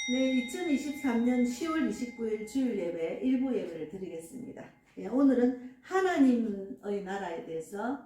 네, 2023년 10월 29일 주일 예배 일부 예배를 드리겠습니다. 예, 오늘은 하나님의 나라에 대해서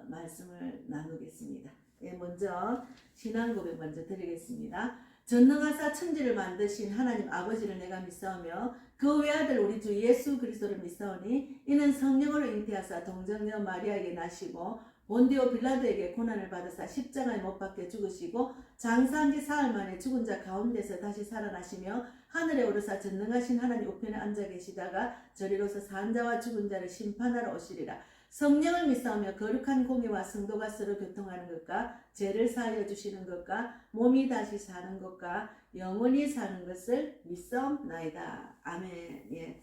말씀을 나누겠습니다. 예, 먼저 신앙 고백 먼저 드리겠습니다. 전능하사 천지를 만드신 하나님 아버지를 내가 믿사오며 그 외아들 우리 주 예수 그리스도를 믿사오니 이는 성령으로 잉태하사 동정녀 마리아에게 나시고 본디오 빌라도에게 고난을 받으사 십자가에 못 박혀 죽으시고 장사한 지 사흘 만에 죽은 자 가운데서 다시 살아나시며 하늘에 오르사 전능하신 하나님 우편에 앉아 계시다가 저리로서 산 자와 죽은 자를 심판하러 오시리라. 성령을 믿사오며 거룩한 공예와 성도가 서로 교통하는 것과 죄를 사하여 주시는 것과 몸이 다시 사는 것과 영원히 사는 것을 믿사옵나이다. 아멘. 예.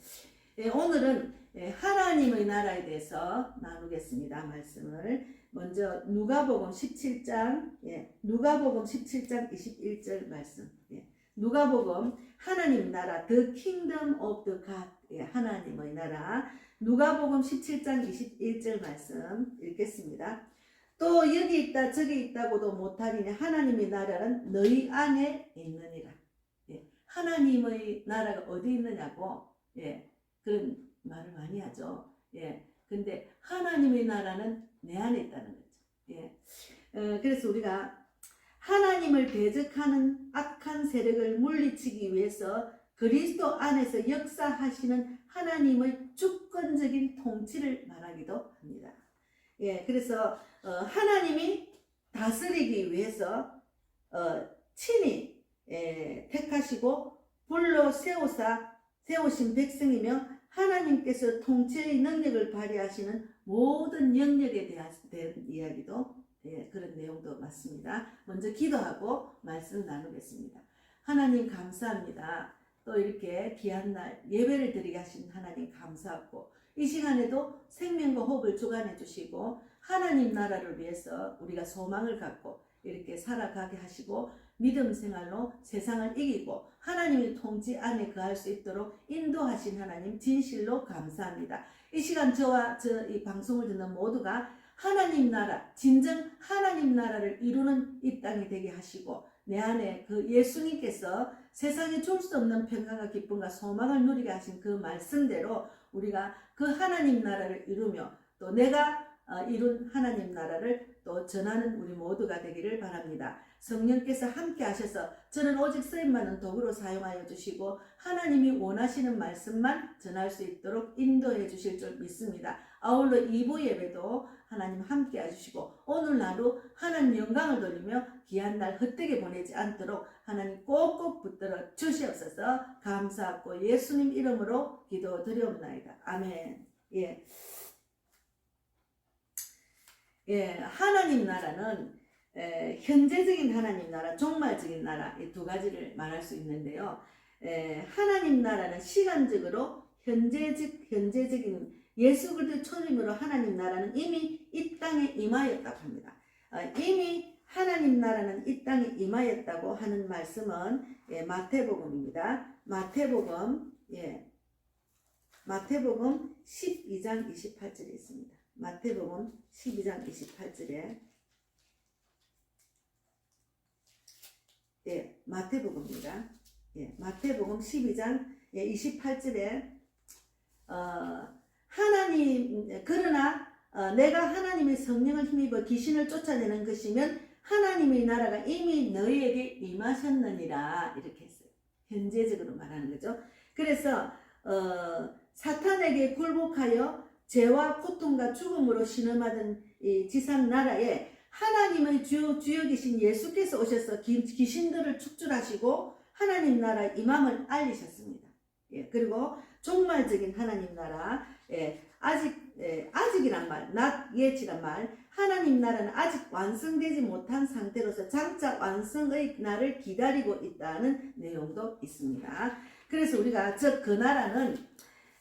예, 오늘은 하나님의 나라에 대해서 나누겠습니다. 말씀을 먼저 누가복음 17장 누가복음 17장 21절 말씀. 누가복음 하나님 나라 The Kingdom of the God, 하나님의 나라. 누가복음 17장 21절 말씀 읽겠습니다. 또 여기 있다 저기 있다고도 못하리니 하나님의 나라는 너희 안에 있느니라. 하나님의 나라가 어디 있느냐고 그런 말을 많이 하죠. 근데 하나님의 나라는 내 안에 있다는 거죠. 그래서 우리가 하나님을 대적하는 악한 세력을 물리치기 위해서 그리스도 안에서 역사하시는 하나님의 주권적인 통치를 말하기도 합니다. 그래서 하나님이 다스리기 위해서 친히 택하시고 불러 세우신 백성이며 하나님께서 통치의 능력을 발휘하시는 모든 영역에 대한 이야기도 그런 내용도 맞습니다. 먼저 기도하고 말씀 나누겠습니다. 하나님 감사합니다. 또 이렇게 귀한 날 예배를 드리게 하신 하나님 감사하고 이 시간에도 생명과 호흡을 주관해 주시고 하나님 나라를 위해서 우리가 소망을 갖고 이렇게 살아가게 하시고 믿음 생활로 세상을 이기고 하나님의 통치 안에 거할 수 있도록 인도하신 하나님 진실로 감사합니다. 이 시간 저와 이 방송을 듣는 모두가 하나님 나라, 진정 하나님 나라를 이루는 이 땅이 되게 하시고 내 안에 그 예수님께서 세상에 줄 수 없는 평강과 기쁨과 소망을 누리게 하신 그 말씀대로 우리가 그 하나님 나라를 이루며 또 내가 이룬 하나님 나라를 또 전하는 우리 모두가 되기를 바랍니다. 성령께서 함께 하셔서 저는 오직 쓰임받는 도구로 사용하여 주시고 하나님이 원하시는 말씀만 전할 수 있도록 인도해 주실 줄 믿습니다. 아울러 2부 예배도 하나님 함께 해주시고 오늘 하루 하나님 영광을 돌리며 귀한 날 헛되게 보내지 않도록 하나님 꼭꼭 붙들어 주시옵소서. 감사하고 예수님 이름으로 기도드리옵나이다. 아멘. 하나님 나라는 현재적인 하나님 나라, 종말적인 나라 이 두 가지를 말할 수 있는데요. 하나님 나라는 시간적으로 현재적인 예수 그리스도 초림으로 하나님 나라는 이미 이 땅에 임하였다고 합니다. 이미 하나님 나라는 이 땅에 임하였다고 하는 말씀은 마태복음입니다. 마태복음 12장 28절에 있습니다. 마태복음 12장 28절에 마태복음입니다. 마태복음 12장 28절에 그러나 내가 하나님의 성령을 힘입어 귀신을 쫓아내는 것이면 하나님의 나라가 이미 너희에게 임하셨느니라 이렇게 했어요. 현재적으로 말하는 거죠. 그래서 사탄에게 굴복하여 죄와 고통과 죽음으로 신음하던 이 지상 나라에 하나님의 주역이신 예수께서 오셔서 귀신들을 축출하시고 하나님 나라 임함을 알리셨습니다. 그리고 종말적인 하나님 나라, 아직이란 말, not yet이란 말, 하나님 나라는 아직 완성되지 못한 상태로서 장차 완성의 날을 기다리고 있다는 내용도 있습니다. 그래서 우리가 그 나라는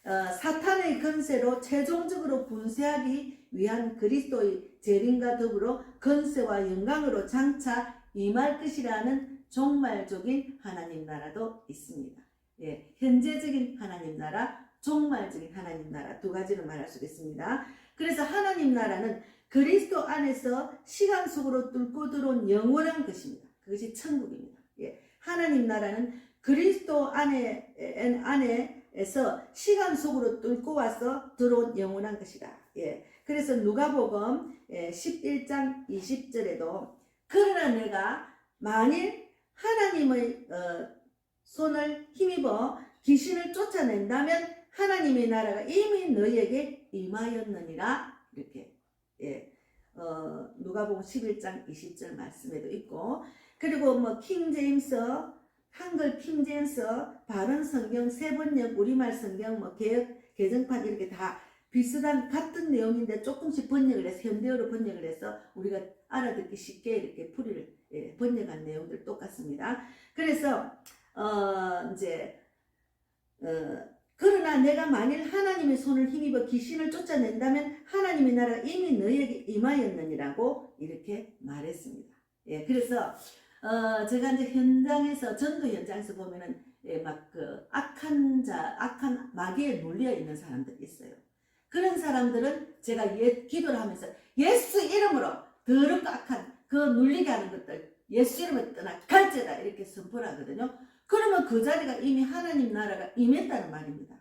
사탄의 권세로 최종적으로 분쇄하기 위한 그리스도의 재림과 더불어 권세와 영광으로 장차 임할 것이라는 종말적인 하나님 나라도 있습니다. 현재적인 하나님 나라, 종말적인 하나님 나라 두 가지를 말할 수 있습니다. 그래서 하나님 나라는 그리스도 안에서 시간 속으로 뚫고 들어온 영원한 것입니다. 그것이 천국입니다. 하나님 나라는 그리스도 안에서 시간 속으로 뚫고 와서 들어온 영원한 것이다. 예. 그래서 누가복음 11장 20절에도 그러나 내가 만일 하나님의 손을 힘입어 귀신을 쫓아낸다면 하나님의 나라가 이미 너희에게 임하였느니라. 이렇게 누가복음 11장 20절 말씀에도 있고, 그리고 뭐 킹제임스, 한글 킹제임스, 바른 성경, 세번역, 우리말 성경, 뭐 개정판 이렇게 다 비슷한 같은 내용인데 조금씩 번역을 해서 현대어로 번역을 해서 우리가 알아듣기 쉽게 이렇게 번역한 내용들 똑같습니다. 그래서 그러나 내가 만일 하나님의 손을 힘입어 귀신을 쫓아낸다면 하나님의 나라가 이미 너희에게 임하였느니라고 이렇게 말했습니다. 예, 그래서 제가 이제 현장에서 전도 현장에서 보면은 막 그 악한 마귀에 눌려 있는 사람들이 있어요. 그런 사람들은 제가 기도를 하면서 예수 이름으로 더럽고 악한 그 눌리게 하는 것들 예수 이름으로 떠나 갈지어다 이렇게 선포를 하거든요. 그러면 그 자리가 이미 하나님 나라가 임했다는 말입니다.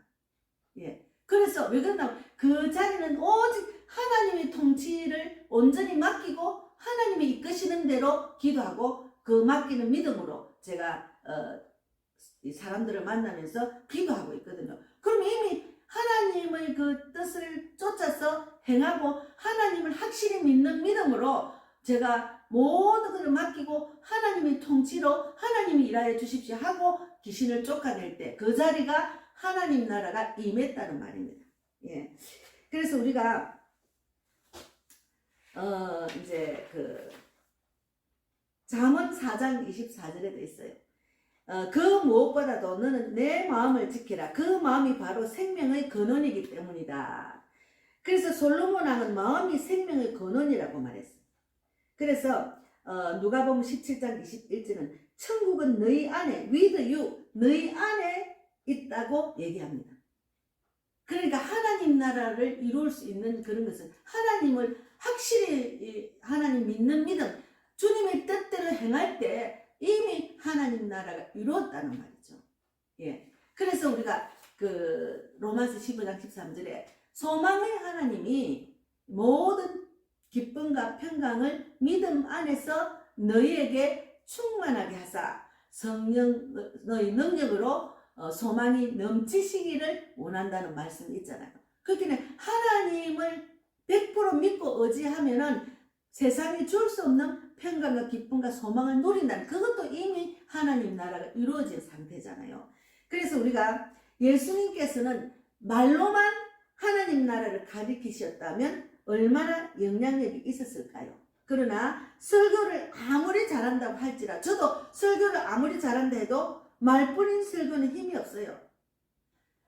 예. 그래서 왜 그러냐면 그 자리는 오직 하나님의 통치를 온전히 맡기고 하나님이 이끄시는 대로 기도하고 그 맡기는 믿음으로 제가 이 사람들을 만나면서 기도하고 있거든요. 그럼 이미 하나님의 그 뜻을 쫓아서 행하고 하나님을 확실히 믿는 믿음으로 제가 모든 것을 맡기고 하나님의 통치로 하나님이 일하여 주십시오 하고 귀신을 쫓아낼 때 그 자리가 하나님 나라가 임했다는 말입니다. 예. 그래서 우리가 이제 그 잠언 4장 24절에도 있어요. 그 무엇보다도 너는 내 마음을 지키라. 그 마음이 바로 생명의 근원이기 때문이다. 그래서 솔로몬 왕은 마음이 생명의 근원이라고 말했어요. 그래서 누가복음 17장 21절은 천국은 너희 안에 with you 너희 안에 있다고 얘기합니다. 그러니까 하나님 나라를 이룰 수 있는 그런 것은 하나님을 확실히 하나님 믿는 믿음 주님의 뜻대로 행할 때 이미 하나님 나라가 이루었다는 말이죠. 예. 그래서 우리가 그 로마서 15장 13절에 소망의 하나님이 모든 기쁨과 평강을 믿음 안에서 너희에게 충만하게 하사 성령 너희 능력으로 소망이 넘치시기를 원한다는 말씀이 있잖아요. 그렇게 하나님을 100% 믿고 의지하면은 세상이 줄 수 없는 평강과 기쁨과 소망을 누린다는 그것도 이미 하나님 나라가 이루어진 상태잖아요. 그래서 우리가 예수님께서는 말로만 하나님 나라를 가리키셨다면 얼마나 영향력이 있었을까요? 그러나 설교를 아무리 잘한다고 할지라 저도 설교를 아무리 잘한다 해도 말뿐인 설교는 힘이 없어요.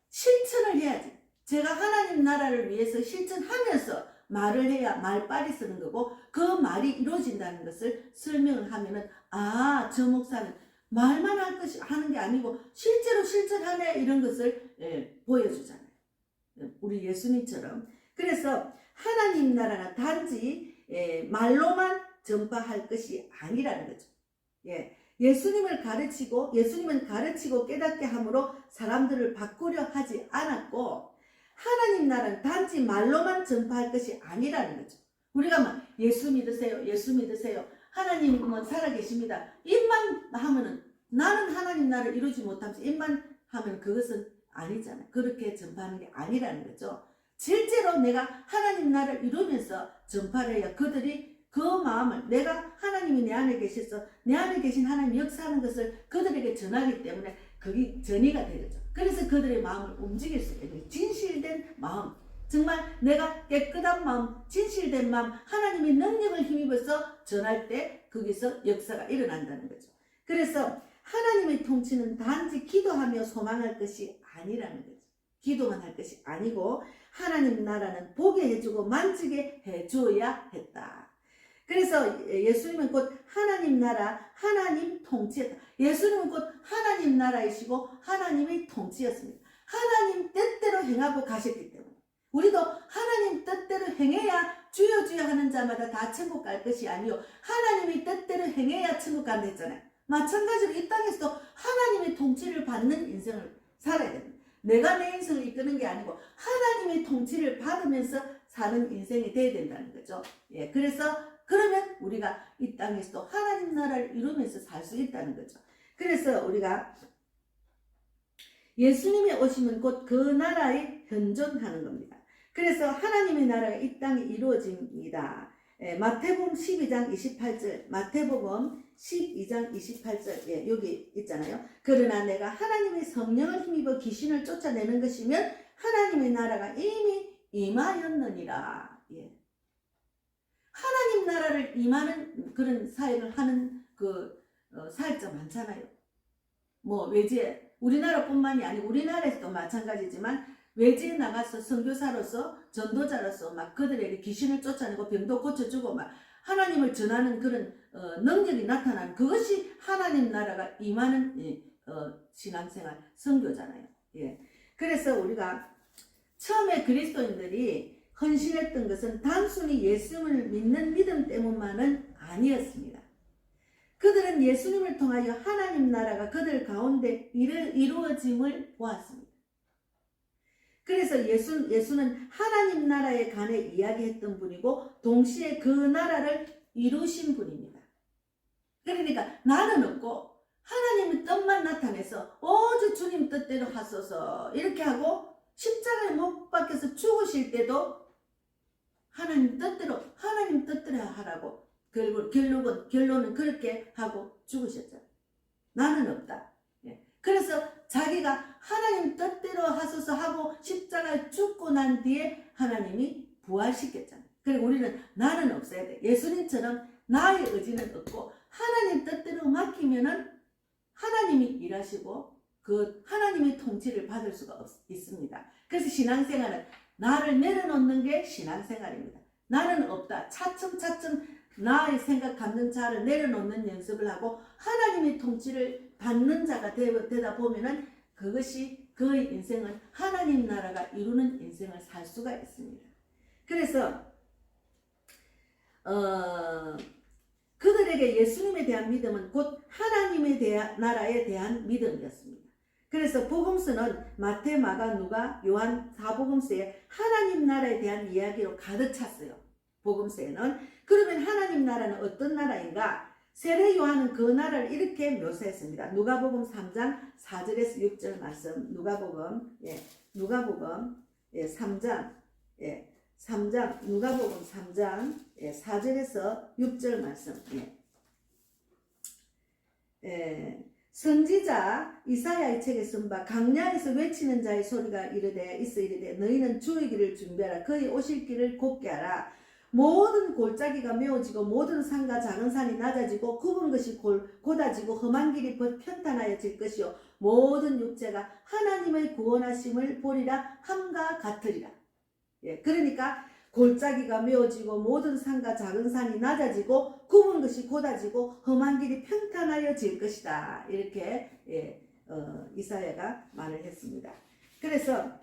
실천을 해야지. 제가 하나님 나라를 위해서 실천하면서 말을 해야 말빨이 쓰는 거고 그 말이 이루어진다는 것을 설명을 하면은 저 목사는 말만 하는 게 아니고 실제로 실천하네 이런 것을 보여주잖아요. 우리 예수님처럼. 그래서 하나님 나라가 단지 말로만 전파할 것이 아니라는 거죠. 예수님은 가르치고 깨닫게 함으로 사람들을 바꾸려 하지 않았고 하나님 나라는 단지 말로만 전파할 것이 아니라는 거죠. 우리가 막 예수 믿으세요. 예수 믿으세요. 하나님은 살아계십니다. 입만 하면은 나는 하나님 나라를 이루지 못하면서 입만 하면 그것은 아니잖아요. 그렇게 전파하는 게 아니라는 거죠. 실제로 내가 하나님 나라를 이루면서 전파를 해야 그들이 그 마음을 내가 하나님이 내 안에 계셔서 내 안에 계신 하나님 역사하는 것을 그들에게 전하기 때문에 그게 전이가 되겠죠. 그래서 그들의 마음을 움직일 수 있는 진실된 마음, 정말 내가 깨끗한 마음, 진실된 마음, 하나님의 능력을 힘입어서 전할 때 거기서 역사가 일어난다는 거죠. 그래서 하나님의 통치는 단지 기도하며 소망할 것이 아니라는 거죠. 기도만 할 것이 아니고 하나님 나라는 보게 해주고 만지게 해줘야 했다. 그래서 예수님은 곧 하나님 나라, 하나님 통치였다. 예수님은 곧 하나님 나라이시고 하나님의 통치였습니다. 하나님 뜻대로 행하고 가셨기 때문에 우리도 하나님 뜻대로 행해야 주여 주여 하는 자마다 다 천국 갈 것이 아니요 하나님의 뜻대로 행해야 천국 간다 했잖아요. 마찬가지로 이 땅에서도 하나님의 통치를 받는 인생을 살아야 됩니다. 내가 내 인생을 이끄는 게 아니고 하나님의 통치를 받으면서 사는 인생이 돼야 된다는 거죠. 예, 그래서 그러면 우리가 이 땅에서도 하나님 나라를 이루면서 살 수 있다는 거죠. 그래서 우리가 예수님이 오시면 곧 그 나라에 현존하는 겁니다. 그래서 하나님의 나라가 이 땅에 이루어집니다. 예, 마태복음 12장 28절, 마태복음 12장 28절, 예, 여기 있잖아요. 그러나 내가 하나님의 성령을 힘입어 귀신을 쫓아내는 것이면 하나님의 나라가 이미 임하였느니라. 예. 하나님 나라를 임하는 그런 사역을 하는 사역자 많잖아요. 뭐 외지에, 우리나라뿐만이 아니고 우리나라에서도 마찬가지지만 외지에 나가서 선교사로서 전도자로서 막 그들에게 귀신을 쫓아내고 병도 고쳐주고 막 하나님을 전하는 그런 능력이 나타나는 그것이 하나님 나라가 임하는 신앙생활 선교잖아요. 예. 그래서 우리가 처음에 그리스도인들이 헌신했던 것은 단순히 예수님을 믿는 믿음 때문만은 아니었습니다. 그들은 예수님을 통하여 하나님 나라가 그들 가운데 이루어짐을 보았습니다. 그래서 예수는 하나님 나라에 관해 이야기했던 분이고 동시에 그 나라를 이루신 분입니다. 그러니까 나는 없고 하나님의 뜻만 나타내서 오직 주님 뜻대로 하소서 이렇게 하고 십자가에 못 박혀서 죽으실 때도 하나님 뜻대로 하라고 결론은 그렇게 하고 죽으셨잖아요. 나는 없다. 그래서 자기가 하나님 뜻대로 하소서 하고 십자가에 죽고 난 뒤에 하나님이 부활시켰잖아요. 그리고 우리는 나는 없어야 돼. 예수님처럼 나의 의지는 없고 하나님 뜻대로 맡기면은 하나님이 일하시고 그 하나님의 통치를 받을 수가 있습니다. 그래서 신앙생활은 나를 내려놓는 게 신앙생활입니다. 나는 없다. 차츰차츰 나의 생각, 감정, 자아를 내려놓는 연습을 하고 하나님의 통치를 받는 자가 되다 보면은 그것이 그의 인생은 하나님 나라가 이루는 인생을 살 수가 있습니다. 그래서 그들에게 예수님에 대한 믿음은 곧 하나님의 나라에 대한 믿음이었습니다. 그래서 복음서는 마태, 마가, 누가, 요한 4복음서에 하나님 나라에 대한 이야기로 가득 찼어요. 복음서에는. 그러면 하나님 나라는 어떤 나라인가? 세례 요한은 그 나라를 이렇게 묘사했습니다. 누가복음 3장 4절에서 6절 말씀. 누가복음 3장 누가복음 3장 4절에서 6절 말씀. 선지자 이사야의 책에 쓴 바 강야에서 외치는 자의 소리가 이르되 너희는 주의 길을 준비하라. 그의 오실 길을 곱게 하라. 모든 골짜기가 메워지고 모든 산과 작은 산이 낮아지고 굽은 것이 곧아지고 험한 길이 편탄하여질 것이요 모든 육체가 하나님의 구원하심을 보리라 함과 같으리라. 그러니까 골짜기가 메워지고 모든 산과 작은 산이 낮아지고 굽은 것이 곧아지고 험한 길이 평탄하여질 것이다. 이렇게 이사야가 말을 했습니다. 그래서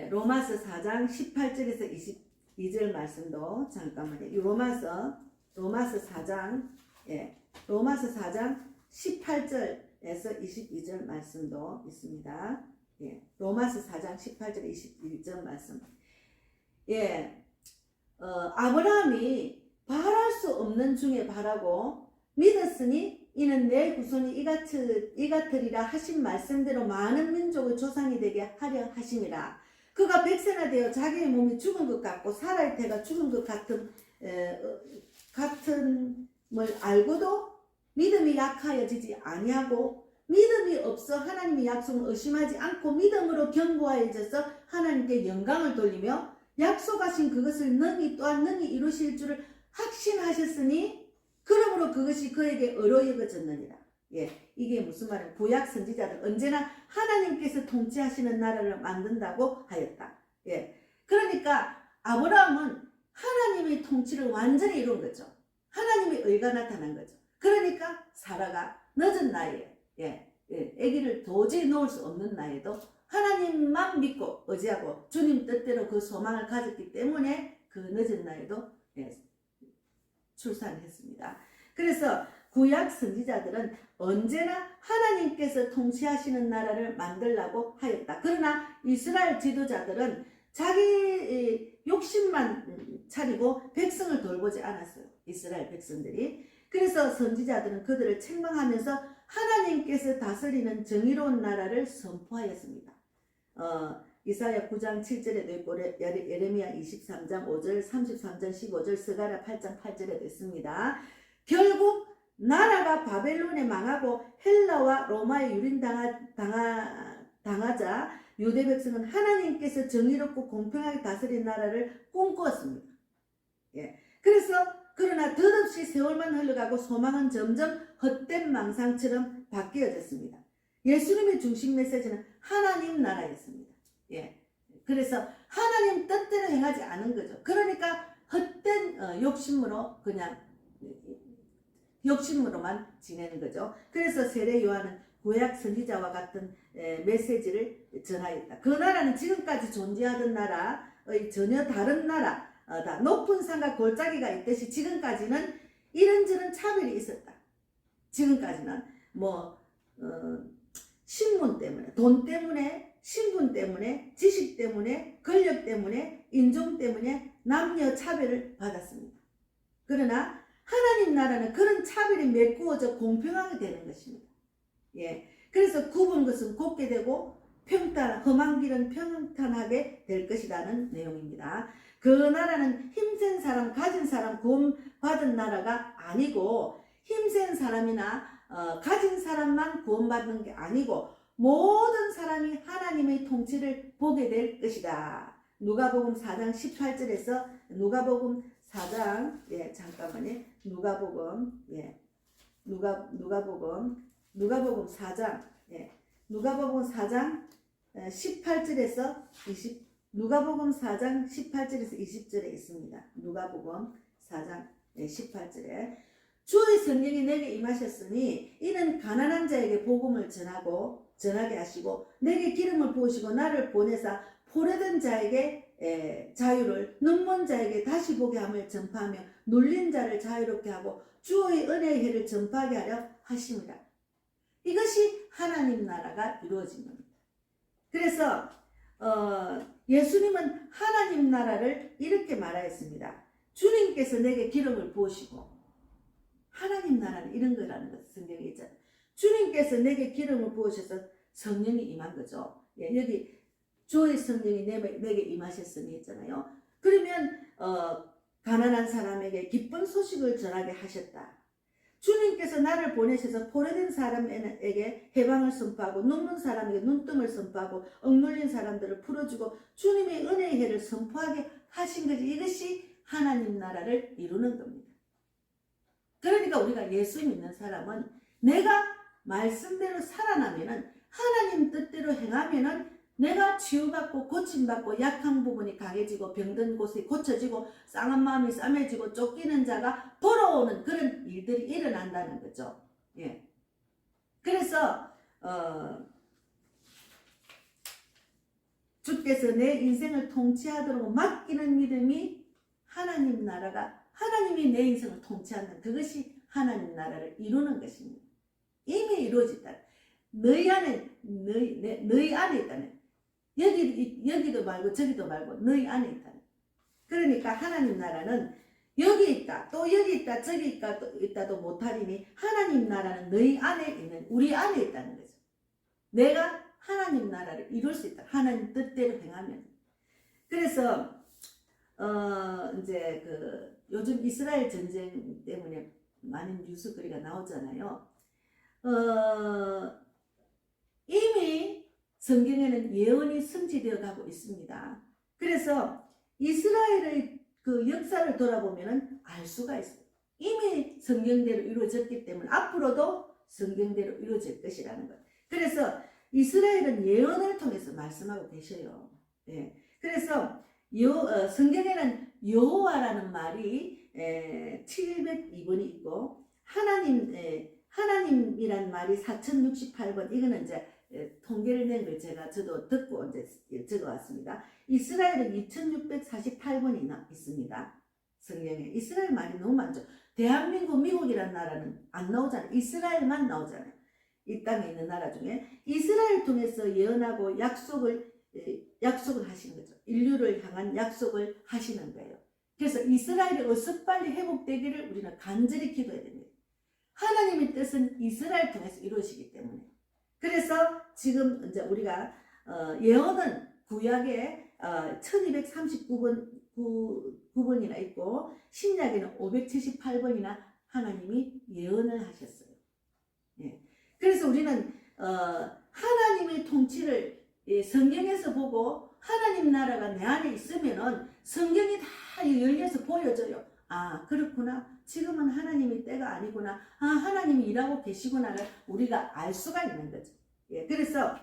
로마서 4장 18절에서 22절 말씀도 잠깐만요. 로마서 4장 18절에서 22절 말씀도 있습니다. 로마서 4장 18절 21절 말씀. 아브라함이 바랄 수 없는 중에 바라고 믿었으니 이는 내 후손이 이같으리라 하신 말씀대로 많은 민족의 조상이 되게 하려 하심이라. 그가 백세나 되어 자기의 몸이 죽은 것 같고 사라의 태가 죽은 것 같은 걸 알고도 믿음이 약하여지지 아니하고 믿음이 없어 하나님의 약속을 의심하지 않고 믿음으로 견고하여져서 하나님께 영광을 돌리며 약속하신 그것을 또한 능히 이루실 줄을 확신하셨으니 그러므로 그것이 그에게 의로 여겨졌느니라. 이게 무슨 말이에요? 구약 선지자들 언제나 하나님께서 통치하시는 나라를 만든다고 하였다. 그러니까 아브라함은 하나님의 통치를 완전히 이룬 거죠. 하나님의 의가 나타난 거죠. 그러니까 사라가 늦은 나이에 아기를 도저히 놓을 수 없는 나이에도 하나님만 믿고 의지하고 주님 뜻대로 그 소망을 가졌기 때문에 그 늦은 나이에도 출산했습니다. 그래서 구약 선지자들은 언제나 하나님께서 통치하시는 나라를 만들라고 하였다. 그러나 이스라엘 지도자들은 자기 욕심만 차리고 백성을 돌보지 않았어요. 이스라엘 백성들이. 그래서 선지자들은 그들을 책망하면서 하나님께서 다스리는 정의로운 나라를 선포하였습니다. 이사야 9장 7절에도 있고 예레미야 23장 5절 33장 15절 스가랴 8장 8절에도 있습니다. 결국 나라가 바벨론에 망하고 헬라와 로마에 유린당하자 유대 백성은 하나님께서 정의롭고 공평하게 다스린 나라를 꿈꾸었습니다. 예. 그러나 덧없이 세월만 흘러가고 소망은 점점 헛된 망상처럼 바뀌어졌습니다. 예수님의 중심 메시지는 하나님 나라였습니다. 예. 그래서 하나님 뜻대로 행하지 않은 거죠. 그러니까 헛된 욕심으로만 지내는 거죠. 그래서 세례 요한은 구약 선지자와 같은 메시지를 전하였다. 그 나라는 지금까지 존재하던 나라의 전혀 다른 나라, 높은 산과 골짜기가 있듯이 지금까지는 이런저런 차별이 있었다. 지금까지는 신분 때문에, 돈 때문에, 신분 때문에, 지식 때문에, 권력 때문에, 인종 때문에 남녀 차별을 받았습니다. 그러나 하나님 나라는 그런 차별이 메꾸어져 공평하게 되는 것입니다. 예. 그래서 굽은 것은 곱게 되고 험한 길은 평탄하게 될 것이라는 내용입니다. 그 나라는 힘센 사람, 가진 사람 구원받은 나라가 아니고 힘센 사람이나 가진 사람만 구원받는 게 아니고 모든 사람이 하나님의 통치를 보게 될 것이다. 누가복음 4장 18절에서 누가복음 4장 누가복음 4장 누가복음 4장 18절에서 20절에 있습니다. 누가복음 4장 18절에 주의 성령이 내게 임하셨으니 이는 가난한 자에게 복음을 전하게 하시고 내게 기름을 부으시고 나를 보내사 포로된 자에게 자유를 눈먼 자에게 다시 보게 함을 전파하며 눌린 자를 자유롭게 하고 주의 은혜의 해를 전파하게 하려 하십니다. 이것이 하나님 나라가 이루어진 겁니다. 그래서 예수님은 하나님 나라를 이렇게 말하였습니다. 주님께서 내게 기름을 부으시고, 하나님 나라는 이런 거라는 것 성경에 있잖아요. 주님께서 내게 기름을 부으셔서 성령이 임한 거죠. 예, 여기 주의 성령이 내게 임하셨으니 했잖아요. 그러면 가난한 사람에게 기쁜 소식을 전하게 하셨다. 주님께서 나를 보내셔서 포로된 사람에게 해방을 선포하고 눈먼 사람에게 눈뜸을 선포하고 억눌린 사람들을 풀어주고 주님의 은혜의 해를 선포하게 하신 거지. 이것이 하나님 나라를 이루는 겁니다. 그러니까 우리가 예수 믿는 사람은 내가 말씀대로 살아나면은 하나님 뜻대로 행하면은 내가 치유받고 고침받고 약한 부분이 강해지고 병든 곳이 고쳐지고 쌍한 마음이 싸매지고 쫓기는 자가 돌아오는 그런 일들이 일어난다는 거죠. 예. 그래서 주께서 내 인생을 통치하도록 맡기는 믿음이 하나님 나라가 하나님이 내 인생을 통치하는 그것이 하나님 나라를 이루는 것입니다. 이미 이루어졌다. 너희 안에 있다는 여기도 말고 저기도 말고 너희 안에 있다. 그러니까 하나님 나라는 여기 있다 또 여기 있다 저기 있다도 못하리니 하나님 나라는 너희 안에 있는 우리 안에 있다는 거죠. 내가 하나님 나라를 이룰 수 있다. 하나님 뜻대로 행하면. 그래서 이제 요즘 이스라엘 전쟁 때문에 많은 뉴스거리가 나오잖아요. 이미 성경에는 예언이 성취되어 가고 있습니다. 그래서 이스라엘의 그 역사를 돌아보면 알 수가 있어요. 이미 성경대로 이루어졌기 때문에 앞으로도 성경대로 이루어질 것이라는 것. 그래서 이스라엘은 예언을 통해서 말씀하고 계셔요. 예. 그래서 성경에는 여호와라는 말이 702번이 있고 하나님이란 말이 4068번. 이거는 이제 통계를 낸 걸 저도 듣고 이제 적어왔습니다. 이스라엘은 2648번이 있습니다. 성경에. 이스라엘 말이 너무 많죠. 대한민국, 미국이라는 나라는 안 나오잖아요. 이스라엘만 나오잖아요. 이 땅에 있는 나라 중에 이스라엘 통해서 예언하고 약속을 하시는 거죠. 인류를 향한 약속을 하시는 거예요. 그래서 이스라엘이 어서 빨리 회복되기를 우리는 간절히 기도해야 됩니다. 하나님의 뜻은 이스라엘 통해서 이루어지기 때문에. 그래서 지금 이제 우리가 예언은 구약에 1239번이나 있고 신약에는 578번이나 하나님이 예언을 하셨어요. 예. 그래서 우리는 하나님의 통치를 성경에서 보고 하나님 나라가 내 안에 있으면은 성경이 다 열려서 보여져요. 아, 그렇구나. 지금은 하나님의 때가 아니구나. 아, 하나님이 일하고 계시구나를 우리가 알 수가 있는 거죠. 예, 그래서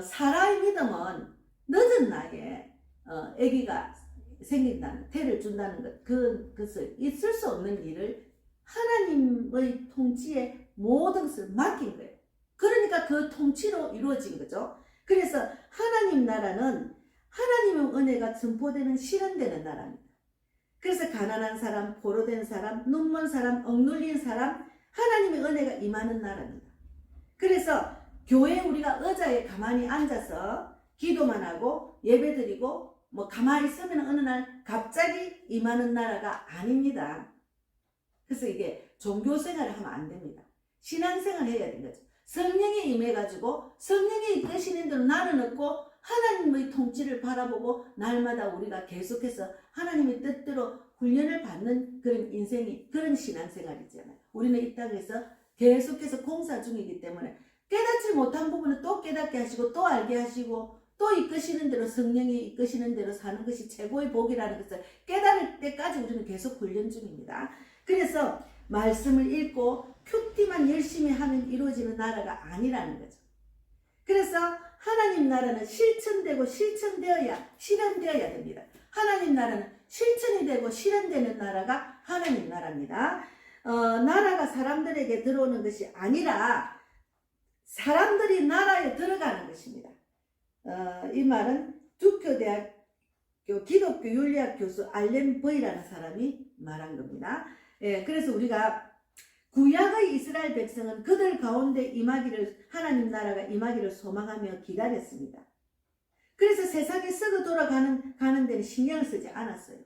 사라의 믿음은 늦은 나이에 아기가 생긴다는, 태를 준다는 것, 그것을 있을 수 없는 일을 하나님의 통치에 모든 것을 맡긴 거예요. 그러니까 그 통치로 이루어진 거죠. 그래서 하나님 나라는 하나님의 은혜가 선포되는 실현되는 나라입니다. 그래서 가난한 사람, 포로된 사람, 눈먼 사람, 억눌린 사람, 하나님의 은혜가 임하는 나라입니다. 그래서 교회에 우리가 의자에 가만히 앉아서 기도만 하고 예배드리고 뭐 가만히 있으면 어느 날 갑자기 임하는 나라가 아닙니다. 그래서 이게 종교생활을 하면 안 됩니다. 신앙생활을 해야 되는 거죠. 성령이 임해가지고 성령이 이끄시는 대로 나는 없고 하나님의 통치를 바라보고 날마다 우리가 계속해서 하나님의 뜻대로 훈련을 받는 그런 인생이, 그런 신앙생활이잖아요. 우리는 이 땅에서 계속해서 공사 중이기 때문에 깨닫지 못한 부분은 또 깨닫게 하시고 또 알게 하시고 또 이끄시는 대로, 성령이 이끄시는 대로 사는 것이 최고의 복이라는 것을 깨달을 때까지 우리는 계속 훈련 중입니다. 그래서 말씀을 읽고 큐티만 열심히 하면 이루어지는 나라가 아니라는 거죠. 그래서 하나님 나라는 실천되고 실현되어야 됩니다. 하나님 나라는 실천이 되고 실현되는 나라가 하나님 나라입니다. 나라가 사람들에게 들어오는 것이 아니라 사람들이 나라에 들어가는 것입니다. 이 말은 두교대학교 기독교 윤리학 교수 알렌 버이라는 사람이 말한 겁니다. 예, 그래서 우리가 구약의 이스라엘 백성은 그들 가운데 임하기를, 하나님 나라가 임하기를 소망하며 기다렸습니다. 그래서 세상에 썩어 돌아가는 데는 신경을 쓰지 않았어요.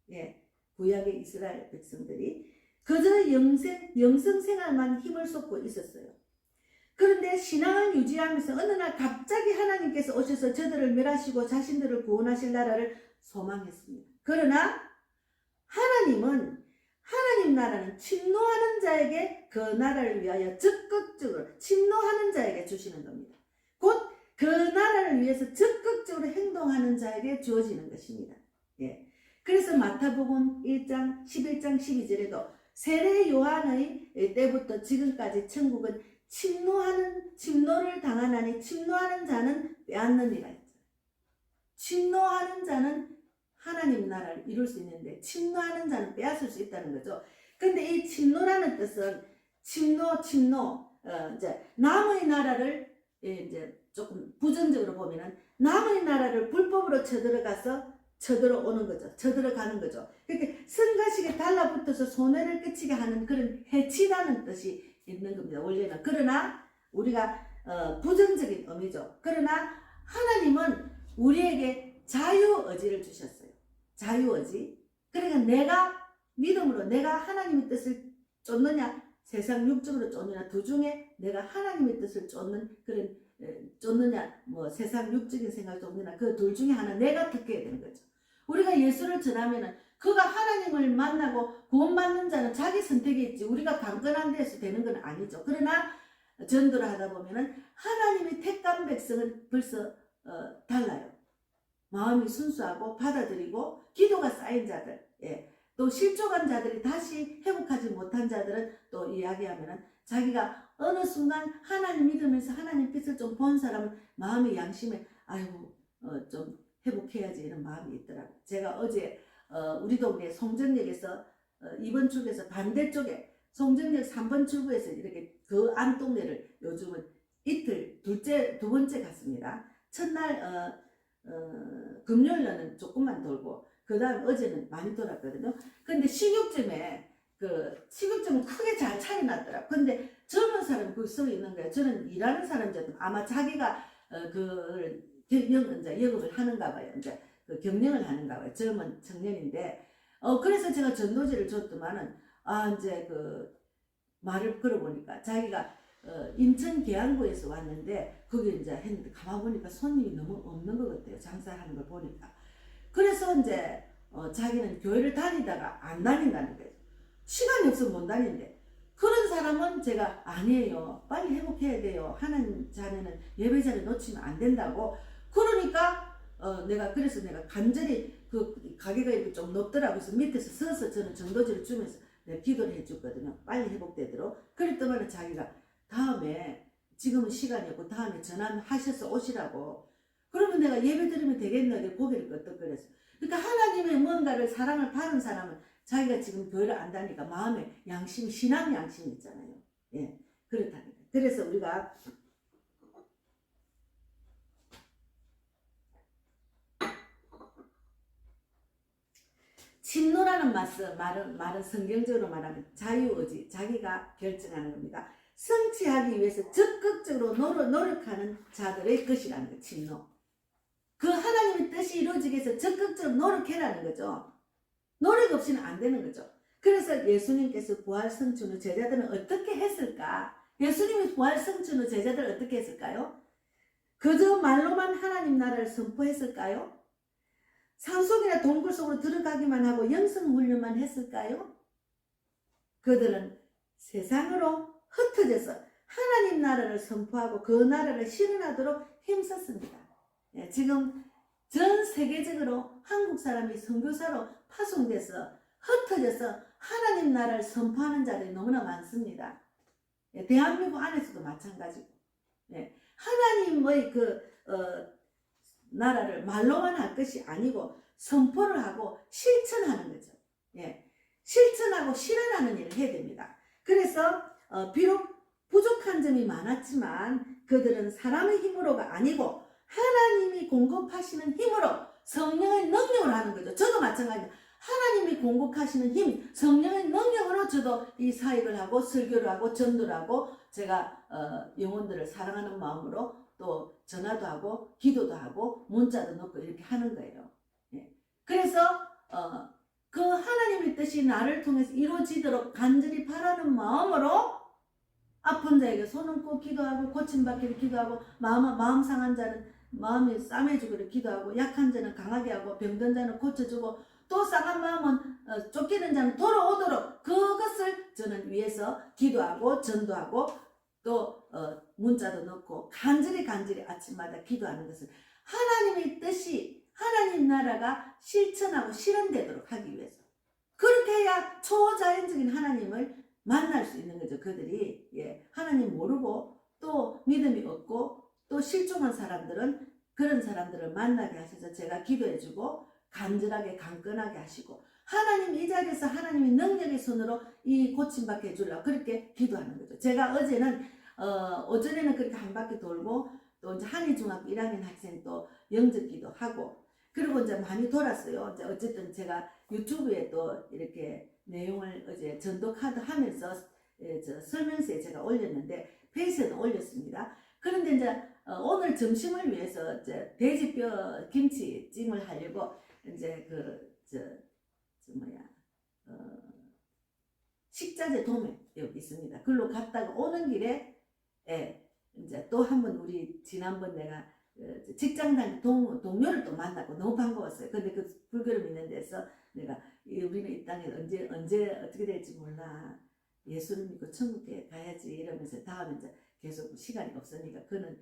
예, 구약의 이스라엘 백성들이 그저 영성 생활만 힘을 쏟고 있었어요. 그런데 신앙을 유지하면서 어느 날 갑자기 하나님께서 오셔서 저들을 멸하시고 자신들을 구원하실 나라를 소망했습니다. 그러나 하나님은, 하나님 나라는 침노하는 자에게 그 나라를 위하여 적극적으로 침노하는 자에게 주시는 겁니다. 곧 그 나라를 위해서 적극적으로 행동하는 자에게 주어지는 것입니다. 예. 그래서 마태복음 1장 11장 12절에도 세례 요한의 때부터 지금까지 천국은 침노를 당하나니 침노하는 자는 빼앗느니라 했죠. 침노하는 자는 하나님 나라를 이룰 수 있는데 침노하는 자는 빼앗을 수 있다는 거죠. 근데 이 침노라는 뜻은 이제 남의 나라를 이제 조금 부정적으로 보면은 남의 나라를 불법으로 쳐들어오는 거죠. 쳐들어가는 거죠. 그렇게 성가시게 달라붙어서 손해를 끼치게 하는 그런 해치다는 뜻이 있는 겁니다. 원래는. 그러나 우리가 부정적인 의미죠. 그러나 하나님은 우리에게 자유의지를 주셨어요. 자유의지. 그러니까 내가 믿음으로 내가 하나님의 뜻을 쫓느냐 세상 육적으로 쫓느냐 두 중에 내가 하나님의 뜻을 쫓느냐 뭐 세상 육적인 생각을 쫓느냐 그 둘 중에 하나 내가 택해야 되는 거죠. 우리가 예수를 전하면은 그가 하나님을 만나고 구원받는 자는 자기 선택이 있지 우리가 강건한 데서 되는 건 아니죠. 그러나 전도를 하다 보면은 하나님의 택한 백성은 벌써 달라요. 마음이 순수하고 받아들이고 기도가 쌓인 자들, 예. 또 실족한 자들이 다시 회복하지 못한 자들은 또 이야기하면은 자기가 어느 순간 하나님 믿으면서 하나님 뜻을 좀 본 사람은 마음의 양심에 아이고 좀 회복해야지 이런 마음이 있더라고요. 제가 어제 우리 동네 송정역에서 2번 출구에서 반대쪽에 송정역 3번 출구에서 이렇게 그 안 동네를 요즘은 이틀 두 번째 갔습니다. 첫날 금요일날은 조금만 돌고 그 다음 어제는 많이 돌았거든요. 근데 식욕점은 크게 잘 차이 났더라. 근데 젊은 사람이 거기 서 있는 거야. 저는 일하는 사람인데 아마 자기가 그걸 이제 영업을 하는가 봐요. 이제 그 경영을 하는가 봐요. 젊은 청년인데 그래서 제가 전도지를 줬더만은 이제 그 말을 걸어보니까 자기가 인천 계양구에서 왔는데 거기 이제 했는데 가만 보니까 손님이 너무 없는 것 같아요. 장사하는 걸 보니까. 그래서 이제 자기는 교회를 다니다가 안 다닌다는 거예요. 시간이 없으면 못 다니는데 그런 사람은 제가 아니에요. 빨리 회복해야 돼요. 하는 자리는 예배 자리 놓치면 안 된다고. 그러니까 그래서 내가 간절히 그 가게가 이렇게 좀 높더라고요. 그래서 밑에서 서서 저는 전도지를 주면서 내가 기도를 해줬거든요. 빨리 회복되도록. 그랬더니 자기가 다음에 지금은 시간이 없고 다음에 전화하셔서 오시라고. 그러면 내가 예배 드리면 되겠나? 고개를 끄덕거렸어. 그러니까 하나님의 뭔가를 사랑을 받은 사람은 자기가 지금 교회를 안 다니까 마음에 양심, 신앙 양심이 있잖아요. 예, 그렇다니까. 그래서 우리가 침노라는 말은 성경적으로 말하면 자유의지, 자기가 결정하는 겁니다. 성취하기 위해서 적극적으로 노력하는 자들의 것이라는 거예요. 침노. 그 하나님의 뜻이 이루어지기 위해서 적극적으로 노력해라는 거죠. 노력 없이는 안 되는 거죠. 그래서 예수님께서 부활성취 후 제자들은 어떻게 했을까? 예수님이 부활성취 후 제자들은 어떻게 했을까요? 그저 말로만 하나님 나라를 선포했을까요? 산속이나 동굴 속으로 들어가기만 하고 영성훈련만 했을까요? 그들은 세상으로 흩어져서 하나님 나라를 선포하고 그 나라를 실현하도록 힘썼습니다. 지금 전 세계적으로 한국 사람이 선교사로 파송돼서 흩어져서 하나님 나라를 선포하는 자들이 너무나 많습니다. 대한민국 안에서도 마찬가지고 하나님의 나라를 말로만 할 것이 아니고 선포를 하고 실천하는 거죠. 실천하고 실현하는 일을 해야 됩니다. 그래서 비록 부족한 점이 많았지만 그들은 사람의 힘으로가 아니고 하나님이 공급하시는 힘으로 성령의 능력으로 하는 거죠. 저도 마찬가지입니다. 하나님이 공급하시는 힘, 성령의 능력으로 저도 이 사역을 하고 설교를 하고 전도를 하고 제가 영혼들을 사랑하는 마음으로 또 전화도 하고 기도도 하고 문자도 넣고 이렇게 하는 거예요. 그래서 그 하나님의 뜻이 나를 통해서 이루어지도록 간절히 바라는 마음으로 아픈 자에게 손 얹고 기도하고 고침받기를 기도하고 마음 상한 자는 마음이 싸매주기를 기도하고 약한 자는 강하게 하고 병든 자는 고쳐주고 또 상한 마음은 쫓기는 자는 돌아오도록 그것을 저는 위해서 기도하고 전도하고 또 문자도 넣고 간절히 아침마다 기도하는 것은 하나님의 뜻이 하나님 나라가 실천하고 실현되도록 하기 위해서 그렇게 해야 초자연적인 하나님을 만날 수 있는 거죠. 그들이 하나님 모르고 또 믿음이 없고 또 실종한 사람들은 그런 사람들을 만나게 하셔서 제가 기도해주고 간절하게 강건하게 하시고 하나님 이 자리에서 하나님의 능력의 손으로 이 고침받게 해주려고 그렇게 기도하는 거죠. 제가 어제는 오전에는 그렇게 한 바퀴 돌고 또 이제 한일중학교 1학년 학생 또 영접기도 하고 그리고 이제 많이 돌았어요. 이제 어쨌든 제가 유튜브에 또 이렇게 내용을 어제 전도카드 하면서 설명서에 제가 올렸는데 페이스에도 올렸습니다. 그런데 이제 오늘 점심을 위해서 이제 돼지뼈 김치찜을 하려고 이제 식자재 도매 여기 있습니다. 글로 갔다가 오는 길에 이제 또 한번 우리 지난번 내가 직장 다니는 동료를 또 만나고 너무 반가웠어요. 근데 그 불교를 믿는 데서 내가 우리는 이 땅에 언제 어떻게 될지 몰라. 예수를 믿고 천국에 가야지 이러면서 다음에 이제 계속 시간이 없으니까 그는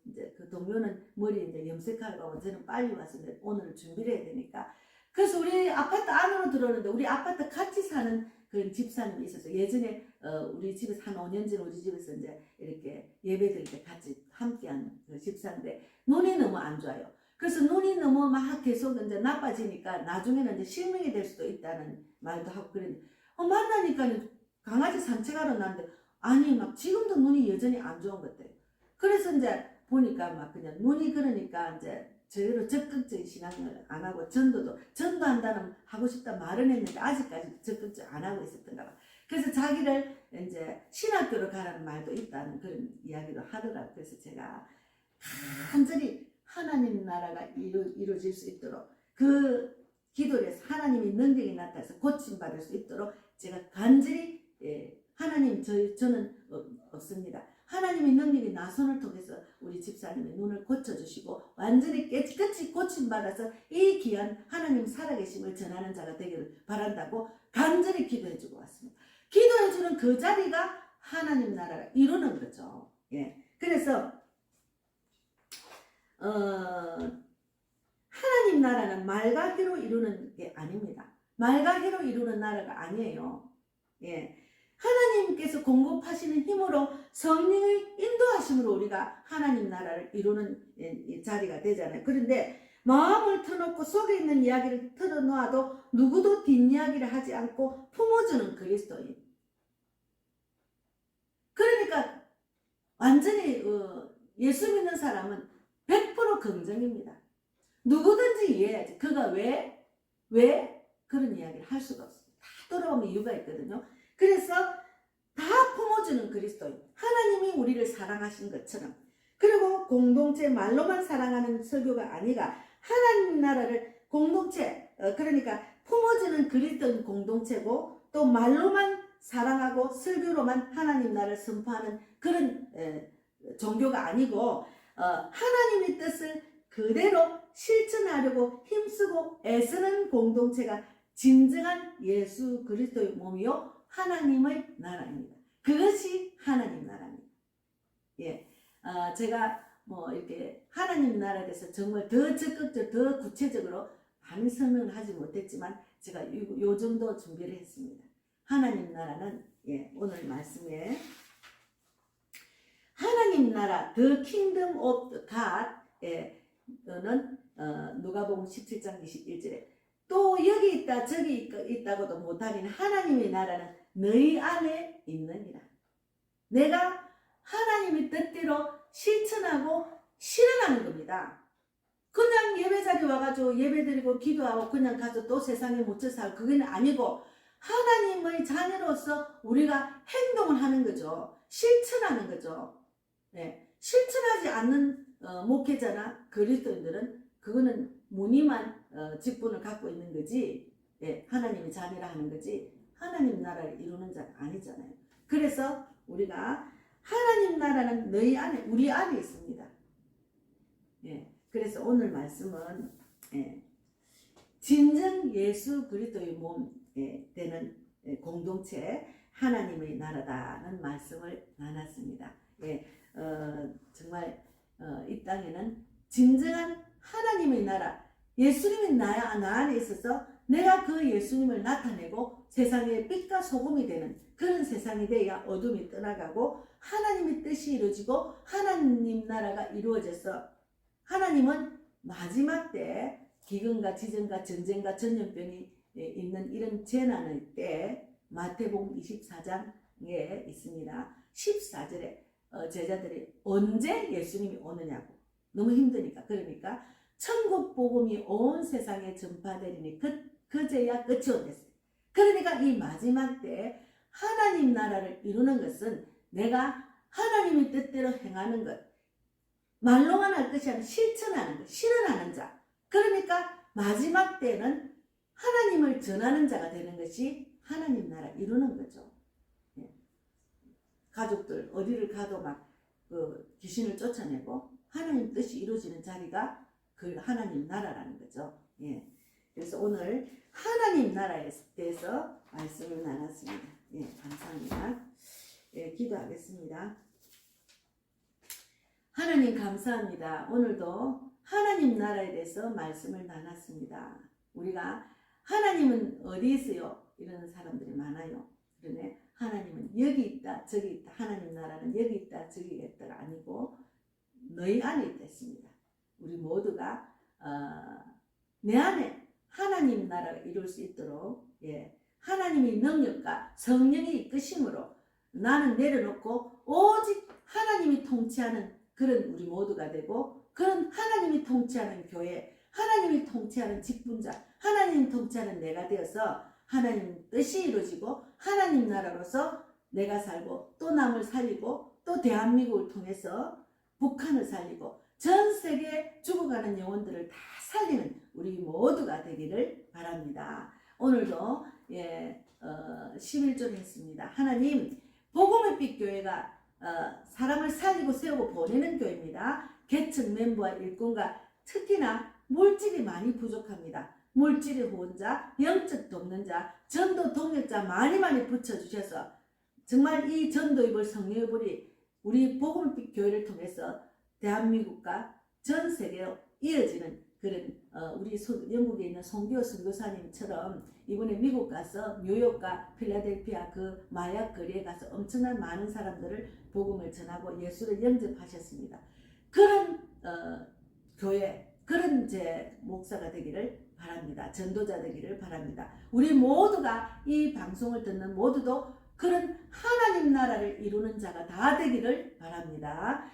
이제 그 동료는 머리 이제 염색하러 가고 저는 빨리 와서 오늘 준비를 해야 되니까 그래서 우리 아파트 안으로 들어오는데 우리 아파트 같이 사는 그런 집사님이 있어서 예전에 우리 집에서 한 5년 전 우리 집에서 이제 이렇게 예배 드릴 때 같이 함께한 그 집사인데 눈이 너무 안 좋아요. 그래서 눈이 너무 막 계속 이제 나빠지니까 나중에는 이제 실명이 될 수도 있다는 말도 하고 그랬는데 만나니까는 강아지 산책하러 나는데 아니 막 지금도 눈이 여전히 안 좋은 것 같아요. 그래서 이제 보니까 막 그냥 눈이 그러니까 이제 제대로 적극적인 신앙을 안 하고 전도한다는 하고 싶다 말은 했는데 아직까지 적극적 안 하고 있었던가 봐. 그래서 자기를 이제 신학교로 가라는 말도 있다는 그런 이야기도 하더라고요. 그래서 제가 간절히 하나님 나라가 이루어질 수 있도록 그 기도를 해서 하나님이 능력이 나타나서 고침받을 수 있도록 제가 간절히 하나님 저는 없습니다. 하나님의 능력이 나손을 통해서 우리 집사님의 눈을 고쳐주시고 완전히 깨끗이 고침받아서 이 귀한 하나님 살아계심을 전하는 자가 되기를 바란다고 간절히 기도해주고 왔습니다. 기도해주는 그 자리가 하나님 나라가 이루는 거죠. 예. 그래서 하나님 나라는 말과 해로 이루는 게 아닙니다. 말과 해로 이루는 나라가 아니에요. 예. 하나님께서 공급하시는 힘으로 성령의 인도하심으로 우리가 하나님 나라를 이루는 자리가 되잖아요. 그런데 마음을 터놓고 속에 있는 이야기를 털어놓아도 누구도 뒷이야기를 하지 않고 품어주는 그리스도인. 그러니까 완전히 예수 믿는 사람은 100% 긍정입니다. 누구든지 이해해야지. 그가 왜 그런 이야기를 할 수가 없습니다. 다 돌아오면 이유가 있거든요. 그래서 다 품어주는 그리스도인. 하나님이 우리를 사랑하신 것처럼. 그리고 공동체 말로만 사랑하는 설교가 아니라 하나님 나라를 공동체 그러니까 품어주는 그리스도인 공동체고 또 말로만 사랑하고 설교로만 하나님 나라를 선포하는 그런 종교가 아니고 하나님의 뜻을 그대로 실천하려고 힘쓰고 애쓰는 공동체가 진정한 예수 그리스도의 몸이요 하나님의 나라입니다. 그것이 하나님 나라입니다. 예, 제가 뭐 이렇게 하나님 나라에 대해서 정말 더 적극적, 더 구체적으로 많이 설명을 하지 못했지만 제가 요 정도 준비를 했습니다. 하나님 나라는 오늘 말씀에 하나님 나라 The Kingdom of God는 누가복음 17장 21절에 또 여기 있다 저기 있다고도 못하니 하나님의 나라는 너희 안에 있느니라. 내가 하나님의 뜻대로 실천하고 실현하는 겁니다. 그냥 예배 자리 와가지고 예배드리고 기도하고 그냥 가서 또 세상에 묻혀 살고 그건 아니고 하나님의 자녀로서 우리가 행동을 하는 거죠. 실천하는 거죠. 네. 실천하지 않는 목회자나 그리스도인들은 그거는 무늬만 직분을 갖고 있는 거지 하나님의 자녀라 하는 거지 하나님 나라를 이루는 자가 아니잖아요. 그래서 우리가 하나님 나라는 너희 안에 우리 안에 있습니다. 그래서 오늘 말씀은 진정 예수 그리스도의 몸 되는 공동체 하나님의 나라다는 말씀을 나눴습니다. 정말 이 땅에는 진정한 하나님의 나라 예수님이 나 안에 있어서 내가 그 예수님을 나타내고 세상의 빛과 소금이 되는 그런 세상이 되어야 어둠이 떠나가고 하나님의 뜻이 이루어지고 하나님 나라가 이루어져서 하나님은 마지막 때 기근과 지정과 전쟁과 전염병이 있는 이런 재난의 때 마태복음 24장에 있습니다. 14절에 제자들이 언제 예수님이 오느냐고 너무 힘드니까 그러니까 천국 복음이 온 세상에 전파되리니 그제야 끝이 온댔어요. 그러니까 이 마지막 때 하나님 나라를 이루는 것은 내가 하나님의 뜻대로 행하는 것 말로만 할 것이 아니라 실천하는 것 실현하는 자 그러니까 마지막 때는 하나님을 전하는 자가 되는 것이 하나님 나라 이루는 거죠. 가족들 어디를 가도 막 귀신을 쫓아내고 하나님 뜻이 이루어지는 자리가 그 하나님 나라라는 거죠. 그래서 오늘 하나님 나라에 대해서 말씀을 나눴습니다. 감사합니다. 기도하겠습니다. 하나님 감사합니다. 오늘도 하나님 나라에 대해서 말씀을 나눴습니다. 우리가 하나님은 어디 있어요? 이러는 사람들이 많아요. 그러네 하나님은 여기 있다 저기 있다 하나님 나라는 여기 있다 저기 있다가 아니고 너희 안에 있다 했습니다. 우리 모두가 내 안에 하나님 나라가 이룰 수 있도록 하나님의 능력과 성령의 이끄심으로 나는 내려놓고 오직 하나님이 통치하는 그런 우리 모두가 되고 그런 하나님이 통치하는 교회, 하나님이 통치하는 직분자, 하나님이 통치하는 내가 되어서 하나님 뜻이 이루어지고 하나님 나라로서 내가 살고 또 남을 살리고 또 대한민국을 통해서 북한을 살리고 전 세계 죽어가는 영혼들을 다 살리는 우리 모두가 되기를 바랍니다. 오늘도 11절 했습니다. 하나님 복음의 빛 교회가 사람을 살리고 세우고 보내는 교회입니다. 계층 멤버와 일꾼과 특히나 물질이 많이 부족합니다. 물질의 후원자, 영적 돕는자, 전도 동역자 많이 붙여주셔서 정말 이 전도입을 성령의불이 우리 복음의 빛 교회를 통해서 대한민국과 전 세계로 이어지는 그런 우리 영국에 있는 송기호 선교사님처럼 이번에 미국 가서 뉴욕과 필라델피아 그 마약 거리에 가서 엄청난 많은 사람들을 복음을 전하고 예수를 영접하셨습니다. 그런 교회, 그런 제 목사가 되기를 바랍니다. 전도자 되기를 바랍니다. 우리 모두가 이 방송을 듣는 모두도 그런 하나님 나라를 이루는 자가 다 되기를 바랍니다.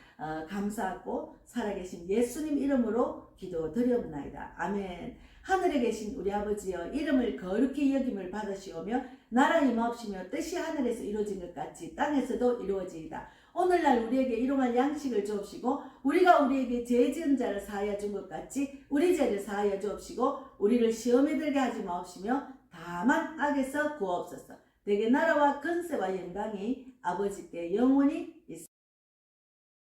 감사하고 살아계신 예수님 이름으로 기도드리옵나이다. 아멘. 하늘에 계신 우리 아버지여, 이름을 거룩히 여김을 받으시오며 나라 임하옵시며 뜻이 하늘에서 이루어진 것 같이 땅에서도 이루어지이다. 오늘날 우리에게 일용할 양식을 주옵시고 우리가 우리에게 죄 지은 자를 사하여 준 것 같이 우리 죄를 사하여 주옵시고 우리를 시험에 들게 하지 마옵시며 다만 악에서 구하옵소서. 내게 나라와 권세와 영광이 아버지께 영원히